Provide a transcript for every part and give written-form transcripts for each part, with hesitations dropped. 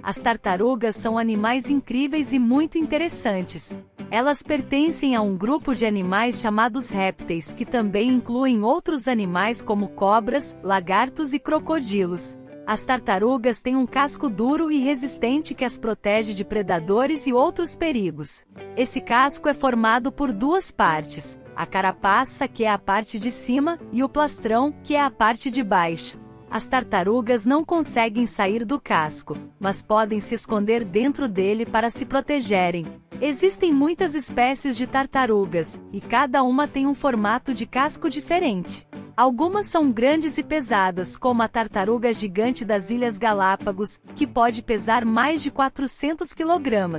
As tartarugas são animais incríveis e muito interessantes. Elas pertencem a um grupo de animais chamados répteis, que também incluem outros animais como cobras, lagartos e crocodilos. As tartarugas têm um casco duro e resistente que as protege de predadores e outros perigos. Esse casco é formado por duas partes: a carapaça, que é a parte de cima, e o plastrão, que é a parte de baixo. As tartarugas não conseguem sair do casco, mas podem se esconder dentro dele para se protegerem. Existem muitas espécies de tartarugas, e cada uma tem um formato de casco diferente. Algumas são grandes e pesadas, como a tartaruga gigante das Ilhas Galápagos, que pode pesar mais de 400 kg.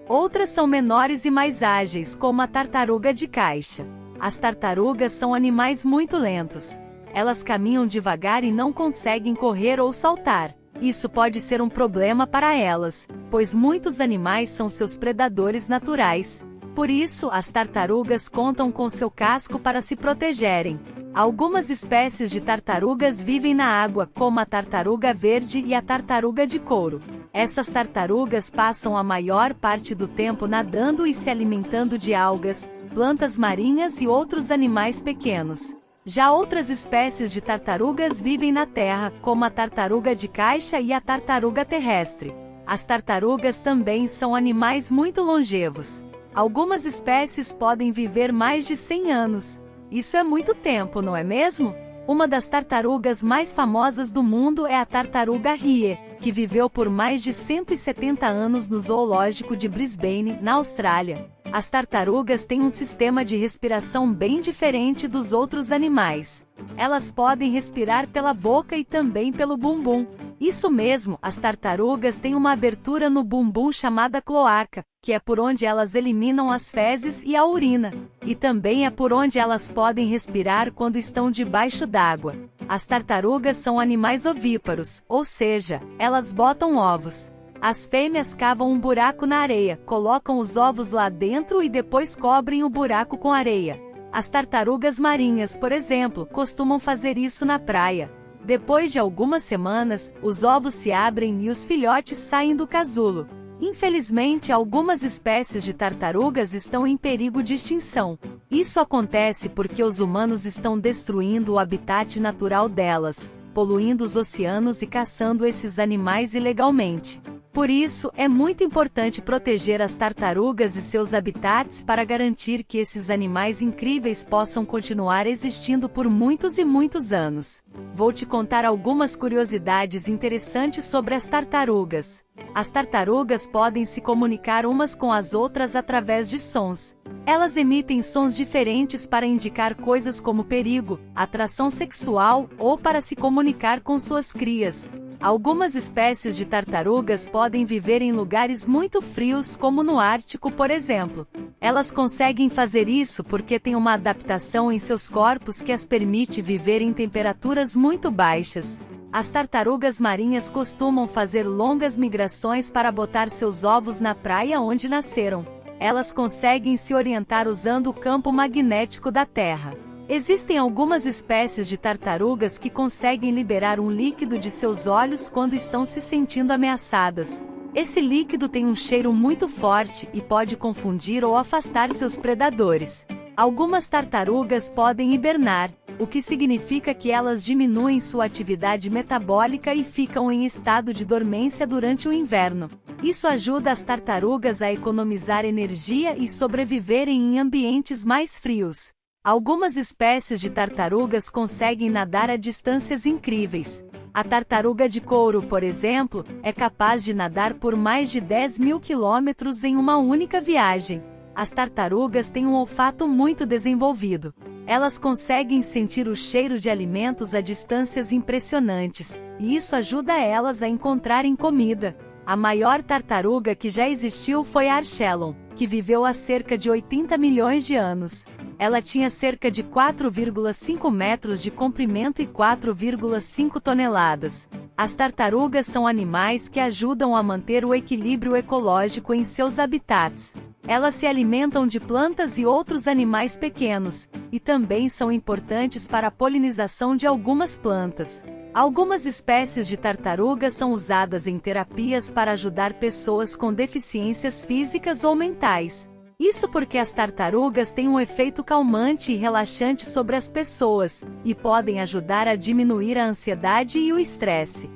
Outras são menores e mais ágeis, como a tartaruga de caixa. As tartarugas são animais muito lentos. Elas caminham devagar e não conseguem correr ou saltar. Isso pode ser um problema para elas, pois muitos animais são seus predadores naturais. Por isso, as tartarugas contam com seu casco para se protegerem. Algumas espécies de tartarugas vivem na água, como a tartaruga verde e a tartaruga de couro. Essas tartarugas passam a maior parte do tempo nadando e se alimentando de algas, plantas marinhas e outros animais pequenos. Já outras espécies de tartarugas vivem na terra, como a tartaruga de caixa e a tartaruga terrestre. As tartarugas também são animais muito longevos. Algumas espécies podem viver mais de 100 anos. Isso é muito tempo, não é mesmo? Uma das tartarugas mais famosas do mundo é a tartaruga Rie, que viveu por mais de 170 anos no zoológico de Brisbane, na Austrália. As tartarugas têm um sistema de respiração bem diferente dos outros animais. Elas podem respirar pela boca e também pelo bumbum. Isso mesmo, as tartarugas têm uma abertura no bumbum chamada cloaca, que é por onde elas eliminam as fezes e a urina. E também é por onde elas podem respirar quando estão debaixo d'água. As tartarugas são animais ovíparos, ou seja, elas botam ovos. As fêmeas cavam um buraco na areia, colocam os ovos lá dentro e depois cobrem o buraco com areia. As tartarugas marinhas, por exemplo, costumam fazer isso na praia. Depois de algumas semanas, os ovos se abrem e os filhotes saem do casulo. Infelizmente, algumas espécies de tartarugas estão em perigo de extinção. Isso acontece porque os humanos estão destruindo o habitat natural delas, poluindo os oceanos e caçando esses animais ilegalmente. Por isso, é muito importante proteger as tartarugas e seus habitats para garantir que esses animais incríveis possam continuar existindo por muitos e muitos anos. Vou te contar algumas curiosidades interessantes sobre as tartarugas. As tartarugas podem se comunicar umas com as outras através de sons. Elas emitem sons diferentes para indicar coisas como perigo, atração sexual ou para se comunicar com suas crias. Algumas espécies de tartarugas podem viver em lugares muito frios, como no Ártico, por exemplo. Elas conseguem fazer isso porque têm uma adaptação em seus corpos que as permite viver em temperaturas muito baixas. As tartarugas marinhas costumam fazer longas migrações para botar seus ovos na praia onde nasceram. Elas conseguem se orientar usando o campo magnético da Terra. Existem algumas espécies de tartarugas que conseguem liberar um líquido de seus olhos quando estão se sentindo ameaçadas. Esse líquido tem um cheiro muito forte e pode confundir ou afastar seus predadores. Algumas tartarugas podem hibernar, o que significa que elas diminuem sua atividade metabólica e ficam em estado de dormência durante o inverno. Isso ajuda as tartarugas a economizar energia e sobreviverem em ambientes mais frios. Algumas espécies de tartarugas conseguem nadar a distâncias incríveis. A tartaruga de couro, por exemplo, é capaz de nadar por mais de 10.000 quilômetros em uma única viagem. As tartarugas têm um olfato muito desenvolvido. Elas conseguem sentir o cheiro de alimentos a distâncias impressionantes, e isso ajuda elas a encontrarem comida. A maior tartaruga que já existiu foi a Archelon, que viveu há cerca de 80 milhões de anos. Ela tinha cerca de 4,5 metros de comprimento e 4,5 toneladas. As tartarugas são animais que ajudam a manter o equilíbrio ecológico em seus habitats. Elas se alimentam de plantas e outros animais pequenos, e também são importantes para a polinização de algumas plantas. Algumas espécies de tartarugas são usadas em terapias para ajudar pessoas com deficiências físicas ou mentais. Isso porque as tartarugas têm um efeito calmante e relaxante sobre as pessoas, e podem ajudar a diminuir a ansiedade e o estresse.